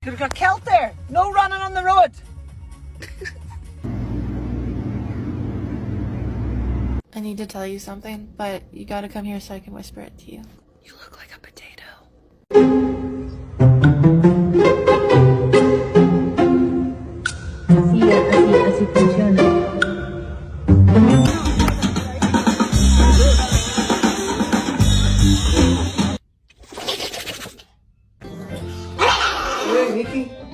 Could've got killed there. No running on the road. I need to tell you something, but you gotta come here so I can whisper it to you. You look like a potato. Así funciona. Hey, Nikki.